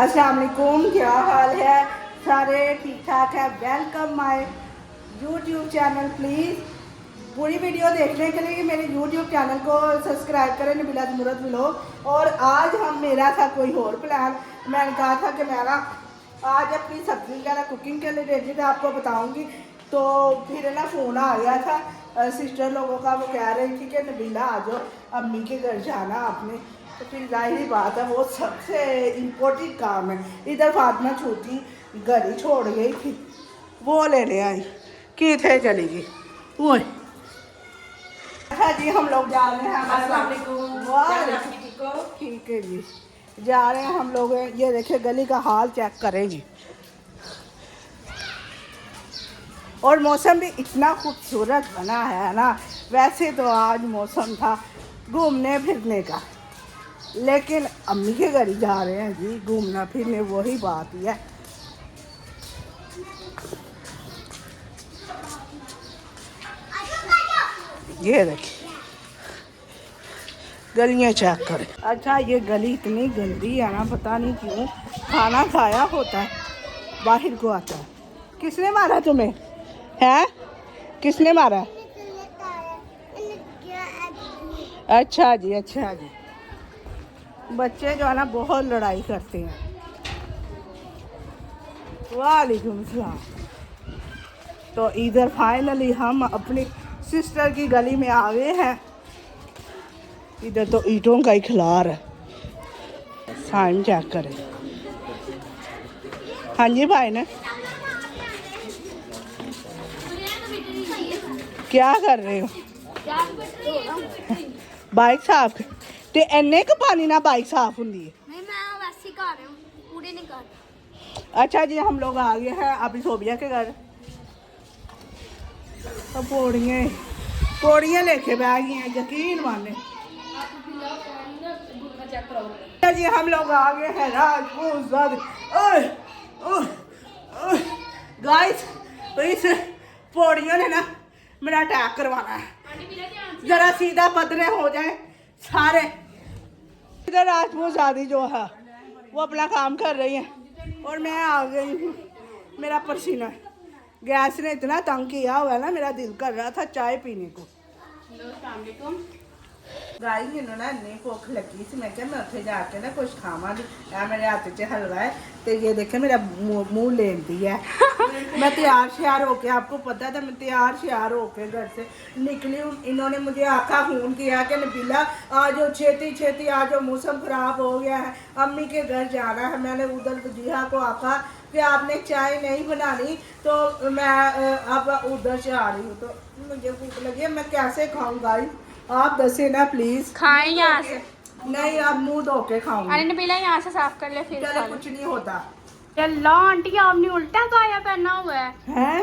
अस्सलाम वालेकुम, क्या हाल है? सारे ठीक ठाक है। Welcome my YouTube channel. Please पूरी वीडियो देखने के लिए मेरे यूट्यूब चैनल को सब्सक्राइब करें, नबीला मुरत व्लॉग। और आज मेरा था कोई और प्लान। मैंने कहा था कि मैं ना आज अपनी सब्ज़ी वगैरह कुकिंग के लिए रिलेटेड आपको बताऊंगी। तो फिर ना फ़ोन आ गया था सिस्टर लोगों का, वो कह रही थी कि नबीला आ जाओ, अम्मी के घर जाना आपने। तो फिर जाहिर बात है वो सबसे इम्पोर्टेंट काम है। इधर फातिमा छोटी घर ही छोड़ गई थी, वो लेने आई कि थे चली गई वो। अच्छा जी, हम लोग जा रहे हैं। ठीक है जी, जा रहे हैं हम लोग। ये देखिए गली का हाल चेक करें जी। और मौसम भी इतना खूबसूरत बना है ना। वैसे तो आज मौसम था घूमने फिरने का, लेकिन अम्मी के घर ही जा रहे हैं जी, घूमना फिरने वही बात ही है। ये देखिए गलियां चेक करें। अच्छा ये गली इतनी गंदी है ना, पता नहीं क्यों। खाना खाया होता है बाहर को आता है। किसने मारा तुम्हें? है किसने मारा? अच्छा जी, अच्छा जी। बच्चे जो है ना बहुत लड़ाई करते हैं। वालेकुम सलाम। तो इधर फाइनली हम अपनी सिस्टर की गली में आ गए हैं। इधर तो ईंटों का ही खिलार है। टाइम चेक करें। हाँ जी भाई ने क्या कर रहे हो? बाइक साफ ते इन्ने क पानी ना बाइक साफ होंगी है। नहीं, मैं वैसे ही कर रही हूँ, पूरे नहीं कर। अच्छा जी, हम लोग आ गए हैं अभी सोबिया के घर। तो पौड़ियाँ लेके बैठ गए हैं, यकीन माने। जी हम लोग आ गए हैं राजपूत। गाइस तो इस पौड़ियों ने ना मेरा अटैक करवाना है। जरा सीधा पतले हो जाए सारे। इधर राजपूत शादी जो है वो अपना काम कर रही है और मैं आ गई हूँ। मेरा पसीना गैस ने इतना तंग किया हुआ है ना, मेरा दिल कर रहा था चाय पीने को। गाई मैनू ना इन्नी भुख लगी सी, मैं क्या मैं उत्थे जाके ना कुछ खावांगी। मेरे हाथ च हलवा है तो ये देखे मेरा मुंह लेंदी है। मैं तैयार श्यार होके, आपको पता था मैं तैयार श्यार होके घर से निकली हूँ। इन्होंने मुझे आखा फ़ोन किया कि नबीला आ जाओ, छेती छेती आ जाओ, मौसम ख़राब हो गया है, अम्मी के घर जाना है। मैंने उधर जिया को आखा कि आपने चाय नहीं बनानी, तो मैं अब उधर से आ रही हूँ। तो मुझे भूख लगी है, मैं कैसे खाऊँ गाई? आप दसे ना प्लीज। खाएं यहाँ से। नहीं, आप मुंह धो के खाऊंगी। अरे नबीला यहाँ से साफ कर ले फिर चलो कुछ नहीं होता। चलो आंटी, आपने उल्टा काया पहना हुआ है। हैं?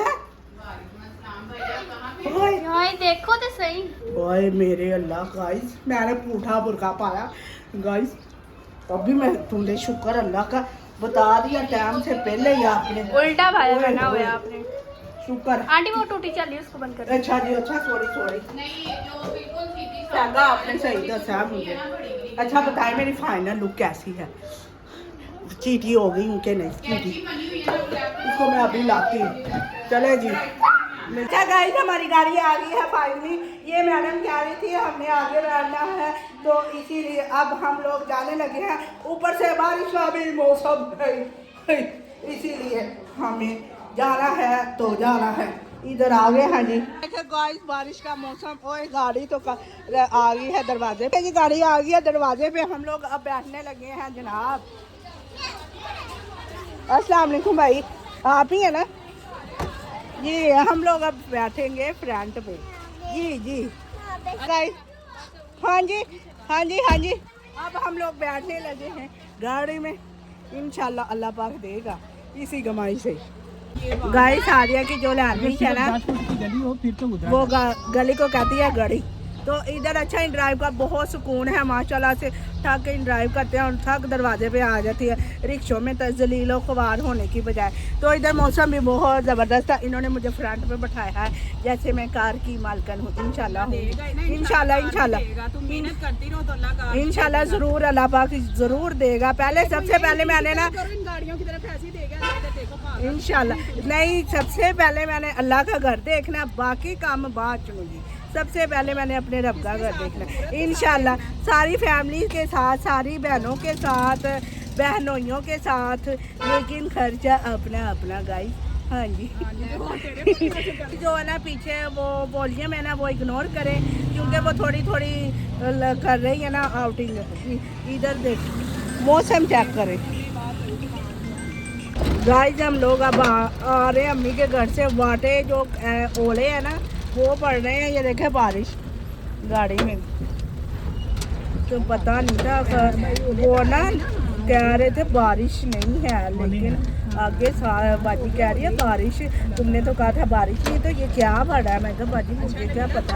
यहाँ देखो तो सही। ओए मेरे अल्लाह गाइस, मैंने पूठा बुरका पाया गाइस। अभी मैं तुमने शुक्र अल्लाह का बता दिया टाइम से पहले ही आपने। उल्टा भाया पहना हुआ है आपने। शुक्र। आंटी वो टूटी चल रही है, उसको बंद कर। अच्छा जी, अच्छा सॉरी। आपने सही दसा मुझे। अच्छा बताए मेरी फाइनल लुक कैसी है? चीटी हो गई उनके नहीं चीटी, उसको मैं अभी लाती हूँ। चले जी। अच्छा गाइस, हमारी गाड़ी आ गई है फाइनली। ये मैडम कह रही थी हमने आगे बैठना है, तो इसीलिए अब हम लोग जाने लगे हैं। ऊपर से बारिश का भी मौसम है, इसीलिए हमें जाना है तो जाना है। इधर आ गए हैं जी। देखिए गाइस बारिश का मौसम। ओए गाड़ी तो आ गई है दरवाजे पे जी, गाड़ी आ गई है दरवाजे पे। हम लोग अब बैठने लगे हैं जनाब। अस्सलाम वालेकुम भाई, आप ही है ना जी? हम लोग अब बैठेंगे फ्रंट पे जी जी गाइस। हाँ जी हाँ जी हाँ जी, अब हम लोग बैठने लगे हैं गाड़ी में। इंशाल्लाह अल्लाह पाक देगा इसी कमाई से। गाइस आर्या की जो लैंग्वेज है ना, वो गली को कहती है गड़ी। तो इधर अच्छा इन ड्राइव का बहुत सुकून है माशाल्लाह से। थक इन ड्राइव करते हैं और थक दरवाजे पे आ जाती है रिक्शों में जलीलो ख्वार होने की बजाय। तो इधर मौसम भी बहुत ज़बरदस्त था। इन्होंने मुझे फ्रंट पे बैठाया है जैसे मैं कार की मालकन हूँ। इंशाल्लाह इंशाल्लाह ज़रूर अल्लाह पाक ज़रूर देगा। पहले सबसे पहले मैंने ना गाड़ियों की तरफ ऐसे ही देगा। इंशाल्लाह नहीं, सबसे पहले मैंने अल्लाह का घर देखना, बाकी काम बाद चुनूंगी। सबसे पहले मैंने अपने रब का घर देखना इंशाल्लाह, सारी फैमिली के साथ, सारी बहनों के साथ, बहनोइयों के साथ, लेकिन खर्चा अपना अपना गाइस। हाँ जी जो है ना पीछे वो वॉल्यूम है ना वो इग्नोर करें क्योंकि वो थोड़ी थोड़ी कर रही है ना आउटिंग। इधर देख मौसम चेक करें गाइस। हम लोग अब आ रहे हैं अम्मी के घर से। वाटे जो ओले हैं ना वो पड़ रहे हैं। ये देखे बारिश गाड़ी में, तो पता नहीं था वो ना कह रहे थे बारिश नहीं है, लेकिन आगे बाजी कह रही है बारिश। तुमने तो कहा था बारिश नहीं, तो ये क्या पड़ा है? मैं कहा बाजी मुझे क्या पता।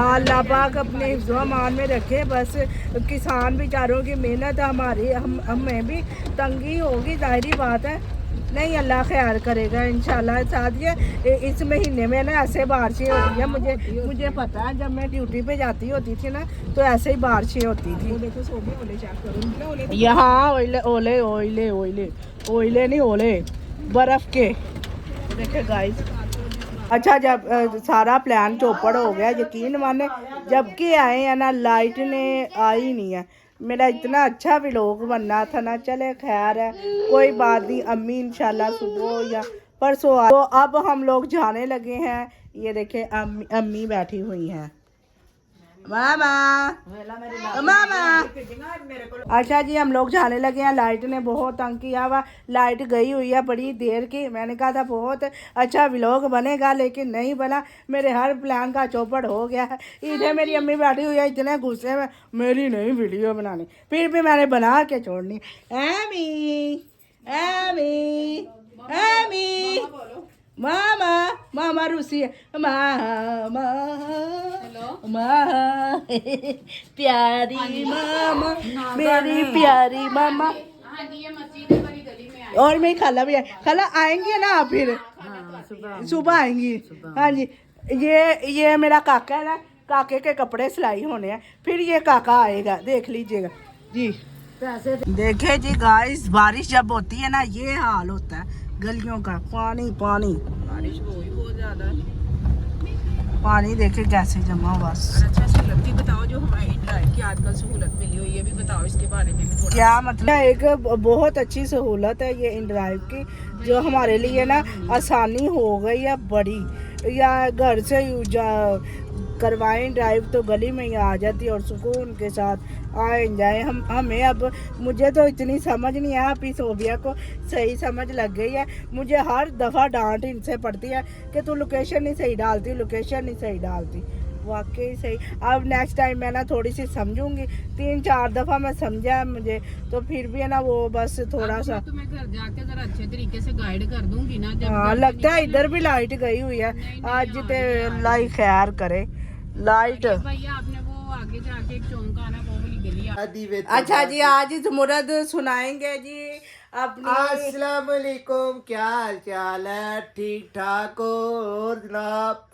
अल्लाह पाक अपने हिफ्ज़ो अमान में रखे। बस किसान बेचारों की मेहनत हमारी हमें भी तंगी होगी, जाहिर बात है। नहीं अल्लाह ख्याल करेगा इंशाल्लाह। साथ ये इस महीने में ना ऐसे बारिशें होती है। मुझे पता है, जब मैं ड्यूटी पे जाती होती थी ना तो ऐसे ही बारिशें होती थी। यहाँ ओले ओले ओले ओले ओले नहीं ओले बर्फ़ के देखे गाइस। अच्छा जब सारा प्लान चौपड़ हो गया, यकीन माने जबकि आए हैं ना लाइट ने आई नहीं है। मेरा इतना अच्छा व्लॉग बनना था ना। चले खैर है, कोई बात नहीं। अम्मी इंशाल्लाह सुबह या परसों तो अब हम लोग जाने लगे हैं। ये देखे अम्मी बैठी हुई हैं। मामा मामा अच्छा जी हम लोग जाने लगे हैं। लाइट ने बहुत तंग किया हुआ, लाइट गई हुई है बड़ी देर की। मैंने कहा था बहुत अच्छा व्लॉग बनेगा, लेकिन नहीं बना। मेरे हर प्लान का चौपड़ हो गया है। इधर मेरी अम्मी बैठी हुई है इतने गुस्से में, मेरी नहीं वीडियो बनानी, फिर भी मैंने बना के छोड़नी। एमी एमी एमी मामा मामा रूसी है। मामा मामा प्यारी मामा मेरी प्यारी मामा। और मेरी खाला भी है। खाला आएंगी ना आप फिर? सुबह आएंगी। हाँ जी ये मेरा काका है ना, काके के कपड़े सिलाई होने हैं, फिर ये काका आएगा, देख लीजिएगा जी। देखे जी गाइस, बारिश जब होती है ना ये हाल होता है गलियों का। पानी पानी बारिश बहुत ज्यादा पानी देखे कैसे जमा हुआ। अच्छा सहूलत भी बताओ जो हमारी ड्राइव की आजकल सहूलत मिली हुई है, भी बताओ इसके बारे में थोड़ा। क्या मतलब? एक बहुत अच्छी सहूलत है ये इन ड्राइव की, जो हमारे लिए ना आसानी हो गई है बड़ी। या घर से करवाएं ड्राइव तो गली में ही आ जाती और सुकून के साथ आए जाए। हमें अब मुझे तो इतनी समझ नहीं है, अभी सोबिया को सही समझ लग गई है। मुझे हर दफ़ा डांट इनसे पड़ती है कि तू लोकेशन नहीं सही डालती, लोकेशन नहीं सही डालती। वाकई सही। अब नेक्स्ट टाइम मैं ना थोड़ी सी समझूंगी। 3-4 दफ़ा मैं समझा मुझे, तो फिर भी है ना वो बस थोड़ा सा। तो मैं घर जाके जरा अच्छे तरीके से गाइड कर दूंगी ना। हाँ लगता है इधर भी लाइट गई हुई है आज, तो लाई खैर करे लाइट। भैया आपने वो आगे जाके एक चौंक आना, वो वाली गली। अच्छा जी आज मुरद सुनाएंगे जी अपनी। अस्सलाम वालेकुम, क्या हाल चाल है? ठीक ठाक हो? और जनाब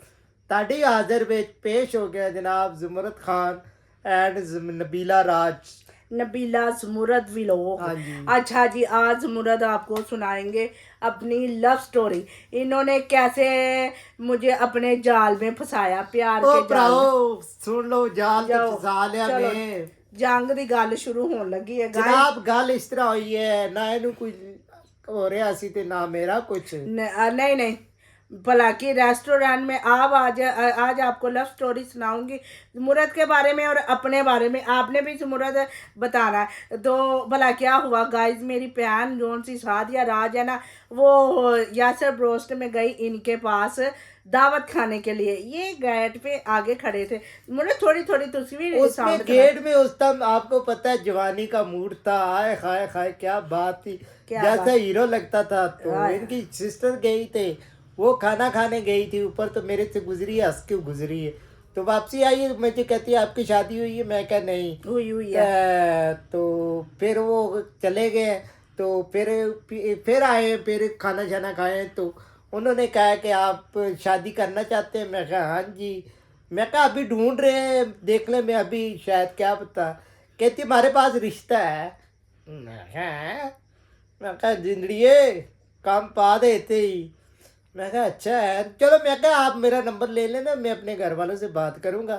ताड़ी हाजिर ਵਿੱਚ पेश हो गया जनाब जुमरत खान एंड नबीला राज, नबीला मुरद व्लॉग। हाँ जी। अच्छा जी आज मुरद आपको सुनाएंगे अपनी लव स्टोरी। इन्होंने कैसे मुझे अपने जाल में फंसाया, प्यार के जाल में। सुन लो जाल जाओ, तो फसा लिया चलो। मैं। जंग दी गल शुरू होने लगी है जनाब गल इस तरह हुई है ना, इनू कोई हो रहा सी ते ना मेरा कुछ नहीं नहीं भला कि रेस्टोरेंट में आप आज आपको लव स्टोरी सुनाऊंगी मुरद के बारे में और अपने बारे में। आपने भी मुरद बताना है। तो भला क्या हुआ गाइस, मेरी बहन जोन सी सादिया राज है ना, वो यासर ब्रोस्ट में गई इनके पास दावत खाने के लिए। ये गेट पे आगे खड़े थे। मुझे थोड़ी थोड़ी तस्वीर उसमें गेट में उस टाइम आपको पता है जवानी का मूड था। आए खाए खाए क्या बात थी, जैसे हीरो लगता था। तो इनकी सिस्टर गई थे, वो खाना खाने गई थी ऊपर, तो मेरे से गुजरी है, हंस के गुजरी है। तो वापसी आई, मुझे कहती है आपकी शादी हुई है, मैं कहा नहीं हुई है। तो फिर वो चले गए। तो फिर आए, फिर खाना शाना खाए, तो उन्होंने कहा कि आप शादी करना चाहते हैं। मैं कहा हाँ जी। मैं कहा अभी ढूंढ रहे हैं, देख ले, मैं अभी शायद क्या पता। कहती हमारे पास रिश्ता है। मैं कहा जिंदड़िए काम पा देते ही। मैं कहा अच्छा है, चलो। मैं कहा आप मेरा नंबर ले लेना, मैं अपने घर वालों से बात करूँगा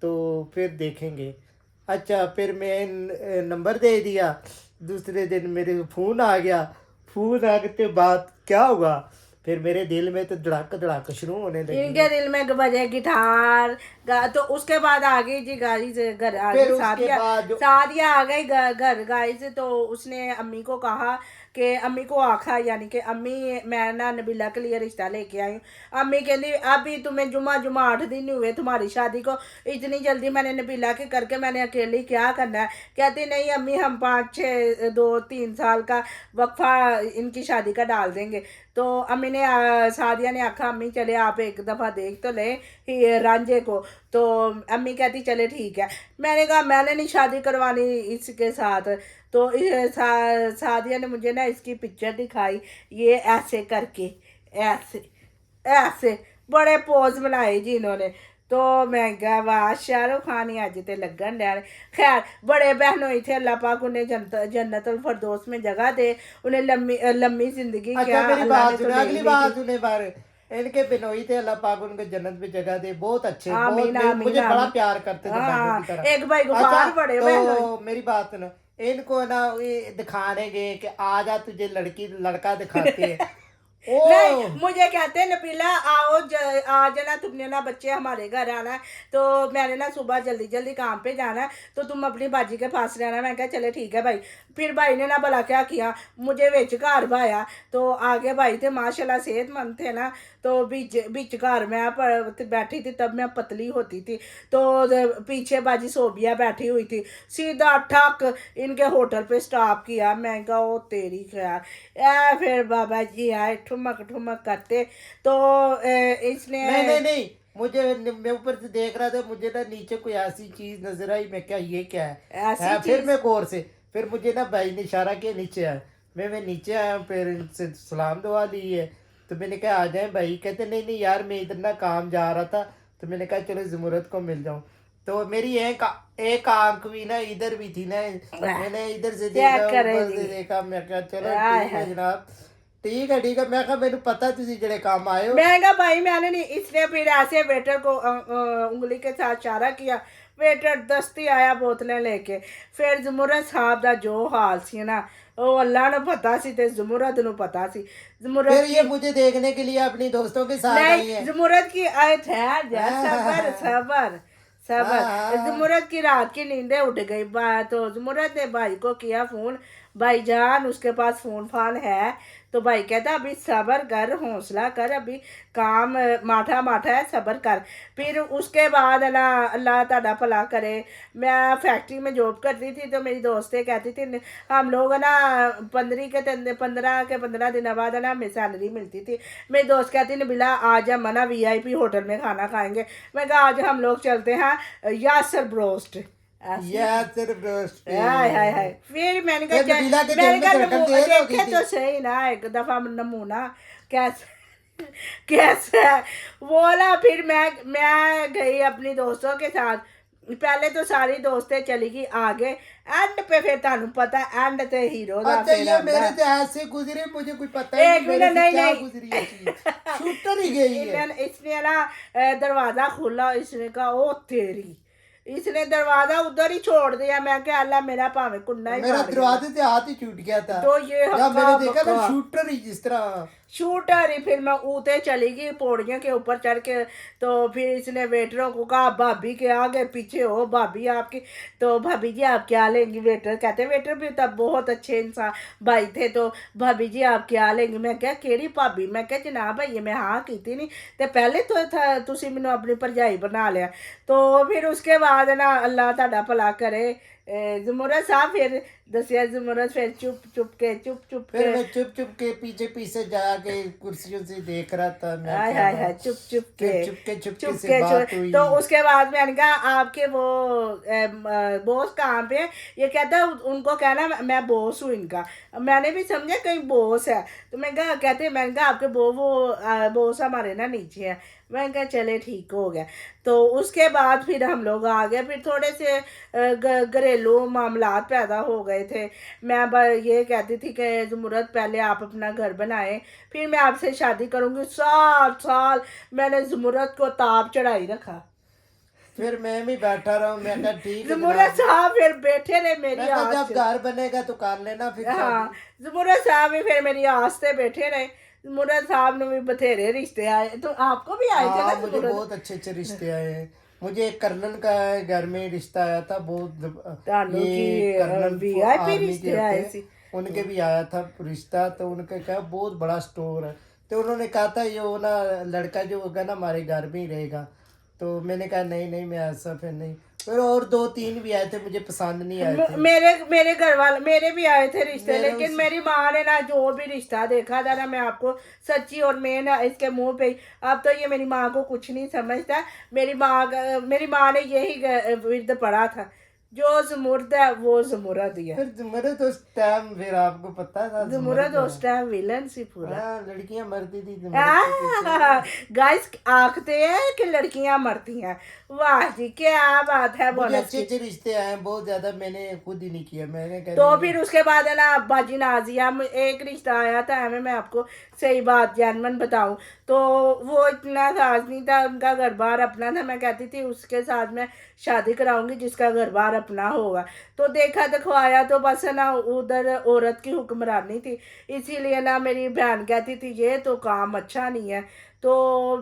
तो फिर देखेंगे। अच्छा, फिर मैं नंबर दे दिया। दूसरे दिन मेरे फ़ोन आ गया। फ़ोन आने के बाद क्या हुआ, फिर मेरे दिल में तो धड़ाका धड़ाका शुरू होने लगी। इनके दिल में बजे गिटार तो उसके बाद आ गई जी गाड़ी से घर आ फिर गई उसके सादिया। बाद सादिया आ गई घर गाड़ी से। तो उसने अम्मी को कहा कि अम्मी को आखा, यानी कि अम्मी मैं ना नबीला के लिए रिश्ता लेके आई हूँ। अम्मी कहती अभी तुम्हें जुमा 8 दिन ही हुए तुम्हारी शादी को, इतनी जल्दी मैंने नबीला के करके मैंने अकेली क्या करना है। कहती नहीं अम्मी, हम 2-3 साल का वक्फा इनकी शादी का डाल देंगे। तो अम्मी ने सादिया ने आखा अम्मी चले आप एक दफ़ा देख तो ले रांझे को। तो अम्मी कहती चले ठीक है। मैंने कहा मैंने नहीं शादी करवानी इसके साथ। तो सादिया ने मुझे ना इसकी पिक्चर दिखाई, ये ऐसे करके, ऐसे ऐसे बड़े पोज बनाए जी इन्होंने। तो मैं कहा वाह शाहरुख खान ही अज ते लगन डैन। खैर बड़े बहनों ही थे, अल्लाह पाक उन्हें जन्नतुल फरदौस में जगह दे, उन्हें लम्मी जिंदगी अच्छा क्या मेरी अल्लाह बात ने तो सुने, दे अगली ही बात दी। सुने बारे। इनके बिनोई थे, अल्लाह पाक उनको जन्नत में जगह दे, बहुत अच्छे, बहुत आमीन आमीन मुझे बड़ा आमीन। प्यार करते थे बहनों की हाँ तरह। एक भाई अच्छा गुफार बड़े बहनों। तो मेरी बात सुनो, इनको ना ये दिखाने गए कि आजा तुझे लड़का दिखाते हैं। नहीं ओ मुझे कहते हैं नबीला आओ आज ना तुमने ना बच्चे हमारे घर आना है, तो मैंने ना सुबह जल्दी जल्दी काम पे जाना है, तो तुम अपनी बाजी के पास रहना। मैं कहा चले ठीक है भाई। फिर भाई ने ना भला क्या किया, मुझे विच घर भाया। तो आगे भाई थे माशाल्लाह सेहतमंद थे ना, तो बिच घर मैं बैठी थी, तब मैं पतली होती थी। तो पीछे बाजी सोबिया बैठी हुई थी, सीधा ठक इनके होटल पे स्टॉप किया। मैं कहा ओ तेरी खैर। फिर बाबा जी आए ठुमक ठुमक करते। तो इसने नहीं नहीं नहीं, मैं ऊपर से देख रहा था, मुझे ना नीचे कोई ऐसी चीज नजर आई। मैं क्या ये क्या है, ऐसी फिर चीज मैं गौर से, फिर मुझे ना भाई ने इशारा किया नीचे आया। मैं नीचे आया, फिर इनसे सलाम दुआ ली है। तो मैंने कहा आ जाए भाई। कहते नहीं नहीं यार मैं इधर ना काम जा रहा था। तो मैंने कहा चलो ज़मुरत को मिल जाऊं। तो मेरी एक आंख भी ना इधर भी थी ना, मैंने इधर से क्या देखा, करे ऊपर से जी। देखा। मैं कहा चलो आय ठीक है हाय। जनाब, ठीक है ठीक है। मैं कहा मैंने पता तुझे जड़े काम आए हो। मैं कहा भाई मैंने नहीं। इसने फिर ऐसे वेटर को उंगली के साथ इशारा किया। वेटर दस्ती आया बोतलें लेके। फिर जमुरत साहब दा जो हाल सी ना, ਉਹ ਅੱਲਾ ਨੂੰ ਪਤਾ ਸੀ ਤੇ ਜ਼ਮੁਰਤ ਨੂੰ पता सी। ਜ਼ਮੁਰਤ फिर ये मुझे देखने के लिए अपनी दोस्तों के साथ आई नहीं है। ज़मुरत की आए ठहर जा, सबर सबर सबर। ज़मुरत की रात की नींदें उठ गई। तो ज़मुरत ने भाई को किया फ़ोन, भाईजान उसके पास फ़ोन फान है। तो भाई कहता अभी सबर कर, हौसला कर, अभी काम माठा माठा है, सबर कर। फिर उसके बाद ना अल्लाह ताला भला करे, मैं फैक्ट्री में जॉब करती थी। तो मेरी दोस्तें कहती थी हम लोग ना 15 दिन बाद ना हमें सैलरी मिलती थी। मेरी दोस्त कहती नबीला आज हम ना VIP होटल में खाना खाएंगे। मैं कहा आज हम लोग चलते हैं यासर ब्रोस्ट। यासर ब्रोस्ट पे। हाय हाय हाय। फिर मैंने फिर कहा नबीला के मैंने दिल में कहा धड़कन तेज हो गई देखे थी। तो सही ना एक दफा नमूना कैसे कैसे है वो ना। फिर मैं गई अपनी दोस्तों के साथ। पहले तो सारी दोस्तें चली गई आगे, एंड पे फिर तानू पता एंड ते हीरो दा अच्छा फिर ये आंदा मेरे है। से ऐसे गुजरे, मुझे कुछ पता ही एक नहीं मेरे मिनट से नहीं क्या नहीं गुजरी है चीज। शूटर ही गई है। इसने ना दरवाजा खोला। इसने कहा ओ तेरी। इसने दरवाजा उधर ही छोड़ दिया। मैं क्या अल्लाह मेरा भावे कुन्ना ही मेरा मार गया। दरवाजे से हाथ ही छूट गया था। तो ये जब हक्का मैंने देखा ना बक्का शूटर ही जिस तरह। शूटर ही। फिर मैं ऊते चली गई पौड़ियों के ऊपर चढ़ के। तो फिर इसने वेटरों को कहा भाभी के आगे पीछे हो, भाभी आपकी। तो भाभी जी आप क्या लेंगी। वेटर कहते वेटर भी तब बहुत अच्छे इंसान भाई थे। तो भाभी जी आप क्या लेंगी। मैं क्या केड़ी भाभी। मैं क्या जनाब भाई मैं हाँ की नहीं तो पहले तो था तुसी मैनू अपनी भरजाई बना लिया। तो फिर उसके बाद ना अल्लाह ਤੁਹਾਡਾ भला करे ज़मुरत साहब फिर दसिया जमुरत फिर चुप चुप फिर के मैं चुप के पीछे पीछे जाके कुर्सियों से देख रहा था। मैं हाय क्या हाय बात- हाय चुप फिर चुपके से बात हुई। तो उसके बाद मैंने कहा आपके वो बॉस कहाँ पे है? ये कहता है उनको कहना मैं बॉस हूँ इनका। मैंने भी समझा कहीं बॉस है, तो मैं कहा कहते मैंने कहा आपके वो बॉस हमारे ना नीचे है। मैंने कहा चले ठीक हो गया। तो उसके बाद फिर हम लोग आ गए, फिर थोड़े से घरेलू मामलात पैदा हो गए थे। मैं ये कहती थी कि ज़मुरत पहले आप अपना घर बनाएं, फिर मैं आपसे शादी करूंगी। 7 साल मैंने ज़मुरत को ताप चढ़ाई रखा। फिर मैं भी बैठा रहा। मैं कहा ठीक है ज़मुरत जनाब। साहब फिर बैठे रहे मेरी मैं कहा आस जब घर बनेगा तो कर लेना फिर हाँ, शादी। ज़मुरत साहब भी फिर मेरी आस से बैठे रहे। ज़मुरत साहब ने भी बथेरे रिश्ते आए, तो आपको भी आए थे ना हाँ मुझे ज़मुरत? बहुत अच्छे अच्छे रिश्ते आए हैं। मुझे एक कर्नल का घर में रिश्ता आया था बहुत। तानू ये की कर्नल VIP आर्मी के रिश्ते होते आए हैं, सी। उनके भी आया था रिश्ता। तो उनका क्या बहुत बड़ा स्टोर है। तो उन्होंने कहा था ये वो ना लड़का जो होगा ना हमारे घर में ही रहेगा। तो मैंने कहा नहीं नहीं मैं ऐसा फिर नहीं। फिर और 2-3 भी आए थे, मुझे पसंद नहीं आए थे। मेरे घर वाले मेरे भी आए थे रिश्ते, मेरे लेकिन उस- मेरी माँ ने ना जो भी रिश्ता देखा था ना, मैं आपको सच्ची और मैं ना इसके मुंह पे ही, अब तो ये मेरी माँ को कुछ नहीं समझता। मेरी माँ ने यही विरद पढ़ा था, जो ज़मुरत है वो ज़मुरत ही है। फिर मेरे तो उस टाइम फिर आपको पता था ज़मुरत उस टाइम विलन सी पूरा। हाँ लड़कियां मरती थी ज़मुरत गाइस आखते हैं कि लड़कियां मरती हैं। वाह जी क्या बात है मुझे बोनस अच्छे की। अच्छे रिश्ते आए हैं बहुत ज्यादा। मैंने खुद ही नहीं किया। मैंने कहा तो नहीं, फिर उसके बाद है ना बाजी नाजिया में एक रिश्ता आया था हमें, मैं आपको सही बात जानमन बताऊं तो वो इतना खास नहीं था, उनका घर बार अपना था। मैं कहती थी उसके साथ मैं शादी कराऊंगी जिसका घर बार अपना होगा। तो देखा दिखवाया तो बस है ना उधर औरत की हुक्मरानी थी, इसीलिए ना मेरी बहन कहती थी ये तो काम अच्छा नहीं है। तो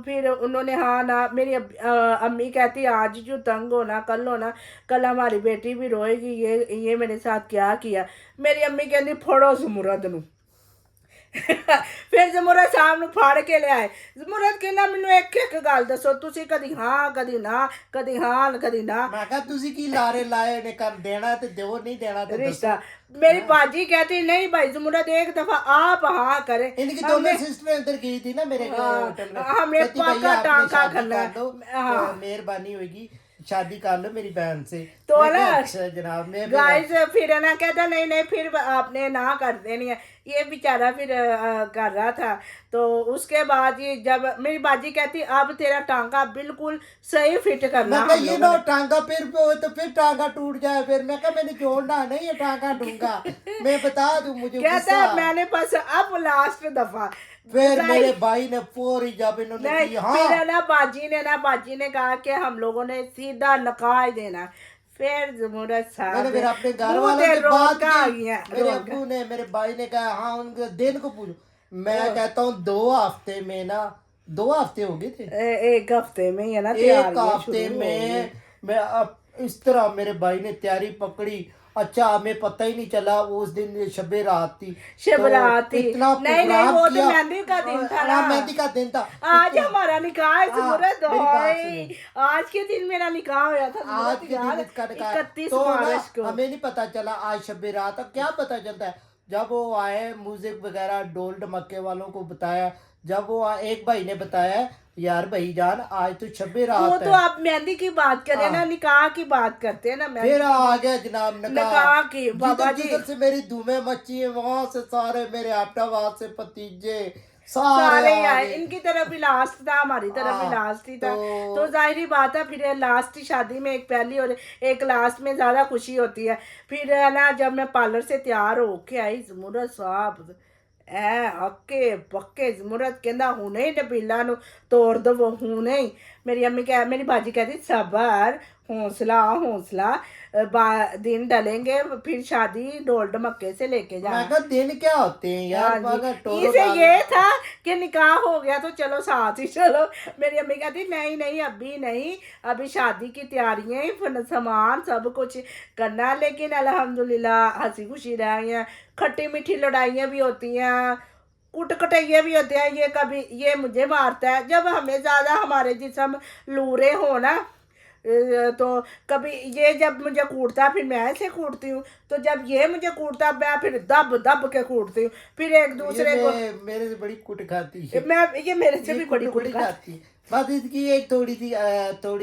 फिर उन्होंने हाँ ना, मेरी अम्मी कहती आज जो तंग होना कल होना, कल हमारी बेटी भी रोएगी ये मेरे साथ क्या किया। मेरी अम्मी कहती फड़ो ज़मुरत नू। फिर ज़मुरत साहब ਨੂੰ ਫੜ ਕੇ ਲਿਆਏ। ज़मुरत ਕਹਿੰਦਾ ਮੈਨੂੰ ਇੱਕ ਇੱਕ ਗੱਲ ਦੱਸੋ, ਤੁਸੀਂ ਕਦੀ ਹਾਂ ਕਦੀ ਨਾ, ਕਦੀ ਹਾਂ ਕਦੀ ਨਾ। मैं कहा तुसी की लारे लाए ने कर देना तो दो नहीं देना तो रिश्ता दसो। मेरी बाजी कहती नहीं भाई ज़मुरत एक दफा आप हाँ करें। इनकी दोनों सिस्टर उधर गई थी ना मेरे होटल में। हमने कहती पक्का भैया आपने टांका शादी करना कर लो, हाँ। मेहरबानी होगी शादी कर लो मेरी बहन से। तो मैं कहा, ना अच्छा जनाब मैं भी गाइस फिर है ना कहता नहीं नहीं फिर आपने ना कर देनी है। ये बेचारा फिर कर रहा था। तो उसके बाद ये जब मेरी बाजी कहती अब तेरा टांका बिल्कुल सही फिट करना। मैं कहा हम ये लोगों नो ने। टांगा फिर तो फिर टांगा टूट जाए। फिर मैं कहा मैंने जोड़ना नहीं है टांगा दूंगा। मैं बता दूं मुझे कहता गुस्सा। है मैंने बस अब लास्ट दफा फिर नहीं, मेरे भाई ने फोरी जब इन्होंने नहीं की फिर हाँ है ना बाजी ने कहा कि हम लोगों ने सीधा नकाह ही देना। फिर ज़मुरत साहब मैंने फिर अपने घर मुंह वालों से से बात रौनका आ की। गया, मेरे रौनका। अब्बू ने मेरे भाई ने कहा हाँ उनके दिन को पूछो। मैं कहता हूँ 2 हफ्ते में ना 2 हफ्ते हो गए थे। एक हफ्ते में ही है ना एक तैयारियां हफ्ते शुरू हो में गई। मैं अब इस तरह मेरे भाई ने तैयारी पकड़ी। अच्छा हमें पता ही नहीं चला उस दिन शबे रात थी। शिवरात तो थी। इतना नहीं प्रोग्राम वो तो किया। मेहंदी का दिन था ना। हाँ, मेहंदी का दिन था। आज इतना- हमारा निकाह है ज़मुरत। मेरी बात हाय, सुनो। आज के दिन मेरा निकाह हुआ था आज ज़मुरत के यार, दिन इसका निकाह 31 तो ना मार्च को। हमें नहीं पता चला आज शबे रात। अब क्या पता चलता है जब वो आए म्यूजिक वगैरह डोल ढमक्के वालों को बताया। जब वो एक भाई ने बताया यार भाई जान आज तो शबे वो रात तो है। आप मेहंदी की बात करें ना, निकाह की बात करते हैं ना। मेहंदी फिर की आ बात- गया जनाब निकाह की बाबा जी। जिधर से मेरी धूमें मची है वहां से सारे मेरे आपटाबाद से भतीजे सारे सारे आ आए। गए। इनकी तरफ भी लास्ट था, हमारी तरफ भी हाँ, लास्ट ही था। तो- तो जाहिर बात है फिर लास्ट की शादी में एक पहली और एक लास्ट में ज्यादा खुशी होती है। फिर है ना जब मैं पार्लर से तैयार होके आई ज़मुरत साहब ऐ हक्के पक्के ज़मुरत कहंदा हुणे ही नबीला नु तोड़ दवो हुणे ही। मेरी बाजी कहती सबर हौसला हौसला दिन डलेंगे फिर शादी ढोल ढमक्के से लेके मैं जाना। कहा दिन क्या होते हैं यार। हाँ जी। मगर टोरो इसे डाल- ये था कि निकाह हो गया तो चलो साथ ही चलो। मेरी अम्मी कहती नहीं नहीं अभी नहीं, अभी शादी की तैयारियां ही सामान सब कुछ करना। लेकिन अल्हम्दुलिल्लाह हंसी खुशी रही हैं, खट्टी मीठी लड़ाइयाँ भी होती हैं, कुट कटैये भी होते हैं। ये मुझे मारता है जब हमें ज़्यादा हमारे जिसम लूरे हो ना, तो कभी ये जब मुझे कूटता फिर मैं ऐसे कूटती हूँ, तो जब ये मुझे कूटता मैं फिर दब दब के कूटती हूँ, फिर एक दूसरे को मेरे से बड़ी कुट खाती है, मैं ये मेरे से भी बड़ी कुट खाती है। बात इसकी एक थोड़ी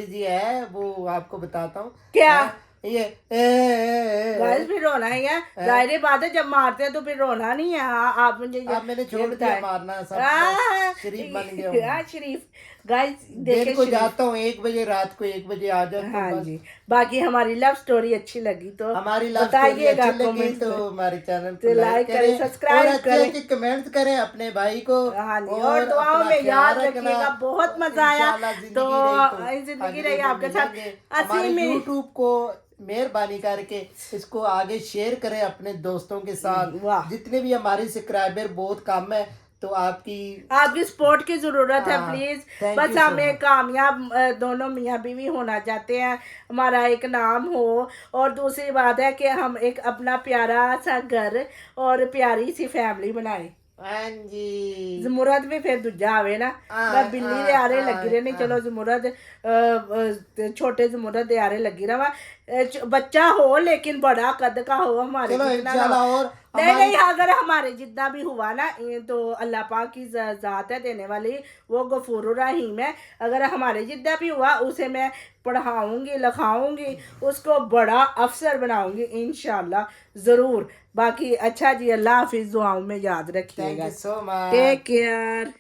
सी है, वो आपको बताता हूँ। क्या ये गाइस फिर रोना ही है, जाहिर बात है, जब मारते हैं तो फिर रोना नहीं है। आप मुझे अब मैंने छोड़ दिया मारना, सब शरीफ बन गया हूँ। शरीफ गाइस दिन देखे को जाता हूँ 1 बजे, रात को 1 बजे आ जाता हूँ। हाँ बस। जी, बाकी हमारी लव स्टोरी अच्छी लगी तो हमारी लव स्टोरी बताइएगा अच्छी लगी कमेंट तो में। हमारे चैनल तो को लाइक करें, और सब्सक्राइब अच्छे करें। अच्छे कमेंट्स करें अपने भाई को। हाँ जी, और दुआओं अपना में याद ख्याल रखना। रखिएगा, बहुत मजा आया। इंशाल्लाह तो जिंदगी अगले रही दिन आपके साथ। मिलेंगे। अस्सी हमारे में यूट्यूब को मेहरबानी करके इसको आगे शेयर करें अपने दोस्तों के साथ। वाह। जितने भी हमारे सब्सक्राइबर बहुत कम है, तो आपकी सपोर्ट की जरूरत है हाँ, प्लीज। thank बस you so हमें much। कामयाब दोनों मियाँ बीवी होना चाहते हैं, हमारा एक नाम हो, और दूसरी बात है कि हम एक अपना प्यारा सा घर और प्यारी सी फैमिली बनाए। हाँ जी। जमुरत भी फिर दूजा आवे ना, मैं बिल्ली दे आरे लगी रहनी। चलो जमुरत छोटे जमुरत दे आरे लगी रहा। बच्चा हो लेकिन बड़ा कद का हो, हमारे चलो जितना ना इंशाल्लाह। हो। और नहीं, अगर हमारे जितना भी हुआ ना, ये तो अल्लाह पाक की जात है देने वाली, वो गफूर रहीम है। अगर हमारे जितना भी हुआ उसे मैं पढ़ाऊंगी, लिखाऊंगी, उसको बड़ा अफसर बनाऊंगी इंशाल्लाह ज़रूर। बाकी अच्छा जी, अल्लाह हाफिज़, दुआओं में याद रखिएगा। Thank you so much. Take care.